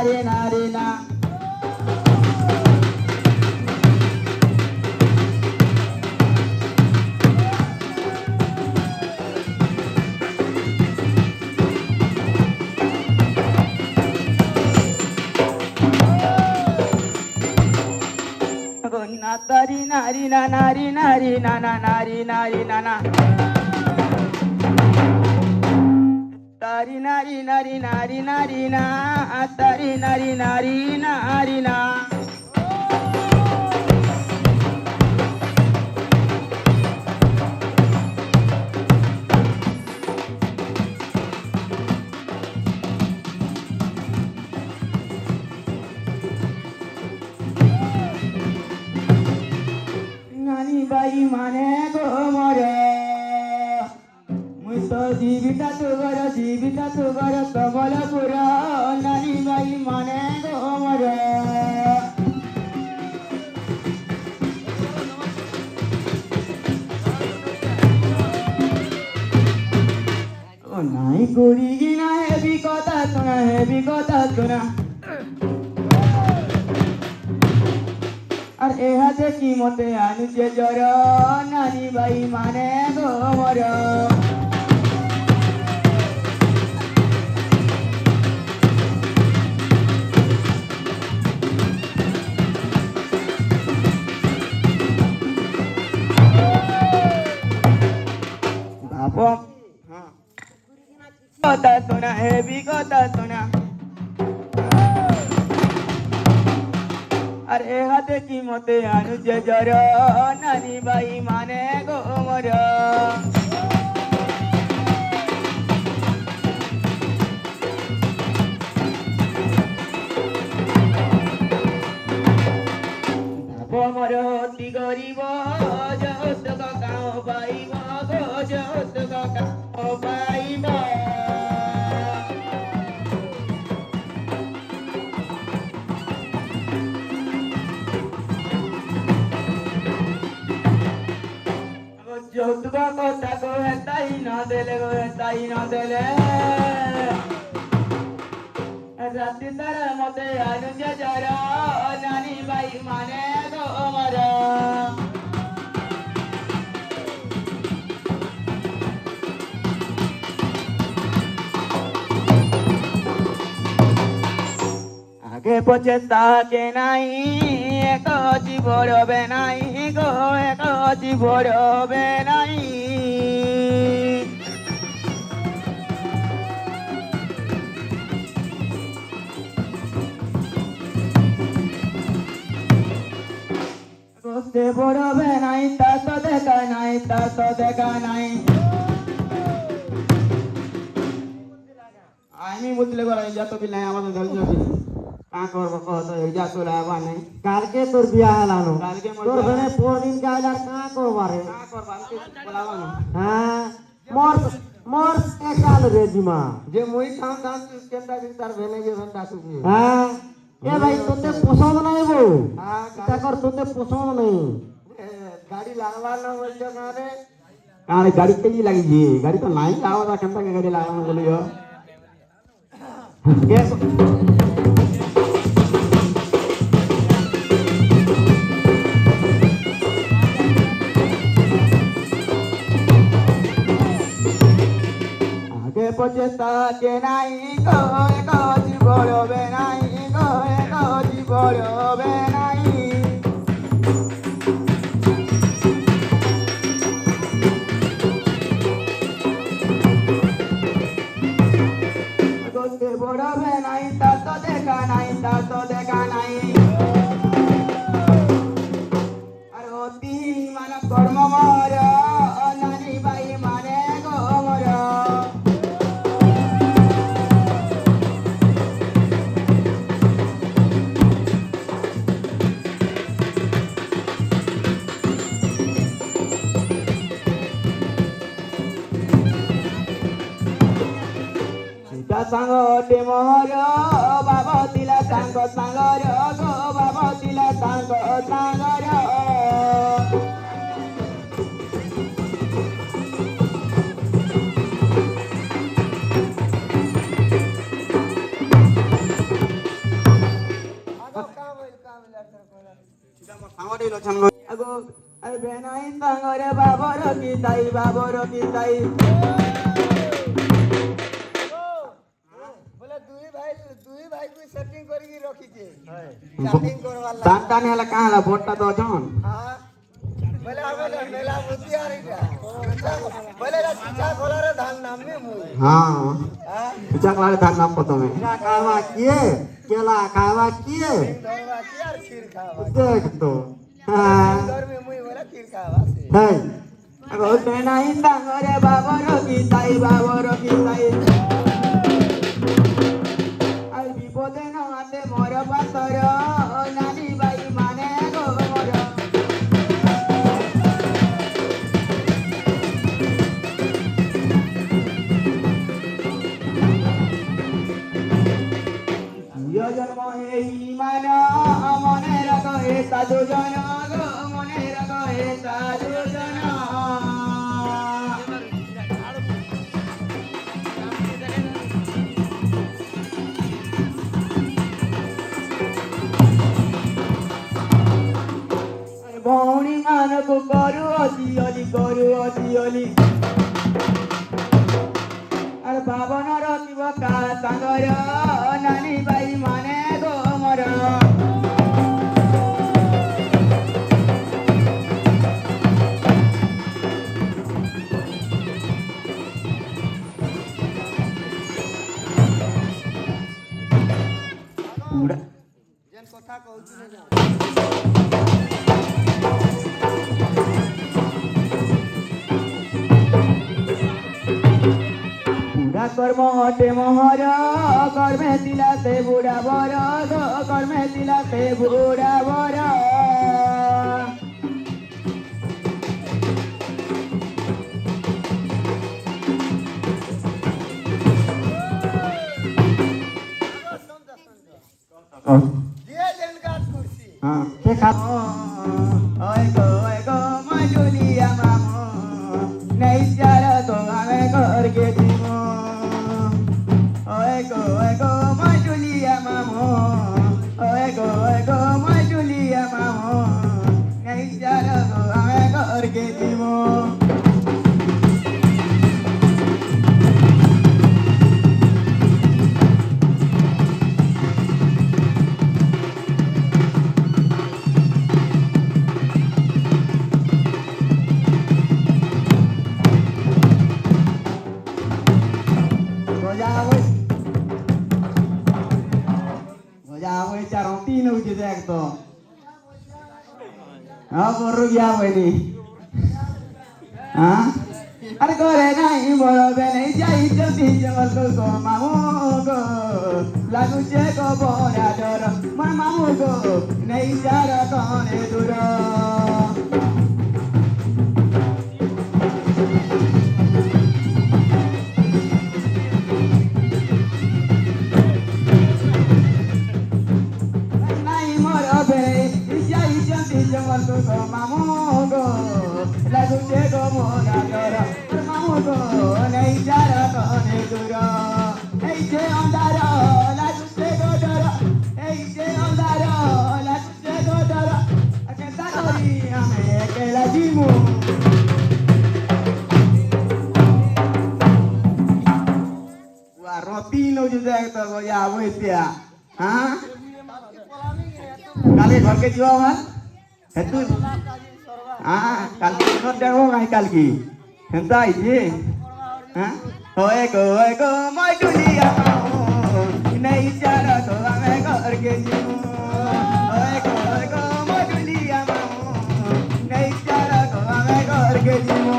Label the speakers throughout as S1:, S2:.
S1: রে না রে না নাতারি নারী না নারী নারী নানা নারী নারী নানা তারি নারী নারী নারী নারী না তারি নারী নারী নারী না নানি বাই মানে গো মরে মুই তো জীবিতা তো গর কমলপুর নানি বাই মানে গো মরে ও নাই করি কিনা হেবি কথা শোনা আর এ হাতে কি মতে আনুছে জ্বর নানি বাই মানে গো মর বাপ কথা শোনা হেবি কথা শোনা আর এ হাতে কি মতে আনুছে জ্বর নানি বাই মানে গো মর মর অতি গরিব যৌতুক কাও পাইব গো যৌতুক কাও পাইব যৌতুক কথা গো হেতাই না দেলে রাতি তারা মতে আনুছে জ্বর নানি বাই মানে গো মর আগে পচে তাকে নাই এক জীবর বে নাই গো এক জীবর বে নাই গোস্তে বড় বে নাই তা তো দেখা নাই আমি বুঝলে বলা যত বিল নাই আমাদের ধৈর্য দিন কা করবো কত যা চলে আবার নাই
S2: কালকে তোর বিয়া হেলানো
S1: কালকে
S2: তোর ঘরে পরদিন কাজ আর কা করবারে
S1: বলাবো না
S2: হ্যাঁ মোর একাল রে দিমা
S1: যে মই খাম দাম কেনটা দিন তার ভেনে যে ভেনটা সুবি
S2: হ্যাঁ এ ভাই তোতে পছন্দ নাই বউ
S1: হ্যাঁ
S2: তাকর তোতে পছন্দ নাই
S1: গাড়ি লাগবার না বলছো না রে আরে গাড়ি কেজি লাগিছি গাড়ি তো নাই লাগাবা কেনটা গাড়ি লাগানো বলিও আগে পচে তাকে নাই গো এক জীবর বে নাই গো এক জীবর বে নাই গোস্তে বড় বে নাই তা তো দেখা নাই আর অতি মান কর্ম মর নানি বাই মানে গো মর ସାଙ୍ଗଟେ ମୋର ବାବା ଥିଲା ସାଙ୍ଗର ଗো ବାବା ଥିଲା ସାଙ୍ଗର সাংগঠি লক্ষণ আগো আই বেনাই সাঙ্গরে বাবর কি তাই
S3: বলে দুই ভাই কই সেটিং করি রাখিছে সেটিং করবার
S1: টান টান হেলা কাঁ হেলা ভোটটা তো অছন
S3: হ্যাঁ বলে মেলা বুদ্ধি আর এটা বলে চিচা খোলারে ধান নামনি মুই
S1: হ্যাঁ
S3: হ্যাঁ
S1: পিছা ক্লারে ধান নাম প্রথমে
S2: এটা খাওয়া কিয়ে কেলা খাওয়া কিয়ে
S3: দরবা কি আর ক্ষীর খাওয়া
S2: দেখ তো হ্যাঁ
S3: গরমে মুই বলে ক্ষীর খাওয়া আছে
S2: হেই
S1: আগো বেনাই সাঙ্গরে বাবর কি তাই আই বিপদে নাতে মোর পাতর নানি বাই মানে গো মোর জন্ম এই মান মনে রাখ হে সাধু জন গো মনে রাখ হে সাধু জন ভৌণী মানকু করু অলি আর ভাবন রখিব কা সাগর নানি বাই মানে গো মর
S3: যেন কথা কହୁছি না
S1: পুরা কর্ম হটে মোহর কর্মে দিলা সে বুড়া বর কর্মে দিলা সে বুড়া বর
S3: দিয়ে যেন কাজ করছি
S1: হ্যাঁ কে খা ওই গো মজুলিয়া মামো নেই চার তো আমি ঘর কে দিমো ওই গো মজুলিয়া মামো ওই গো মজুলিয়া মামো নেই চার তো আমি ঘর কে দিমো Goyawe charotino uji dekto. Aku rugi apa ini? Hah? Are kore nai bolo bene jai jati jamal ko mamu ko lagu je ko bora dor man mamu ko nei jara kone dura. Jamal ko mamu ko lagu je ko mora dora mamu ko nei jara kone dura ei je andara lagu je ko dora ei je andara lagu je ko dora ake tatori ame ke la dimu wa rotino juga to ya wetia ha kali घर के जीवा man हेतु काल की देखो काई काल की हेंता आइए हां होए गो मैं दुनिया नहीं चारा तो मैं घर के जीव होए गो मैं दुनिया नहीं चारा तो मैं घर के जीव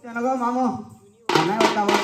S1: Jangan lupa, Mamo. Mana yang utama?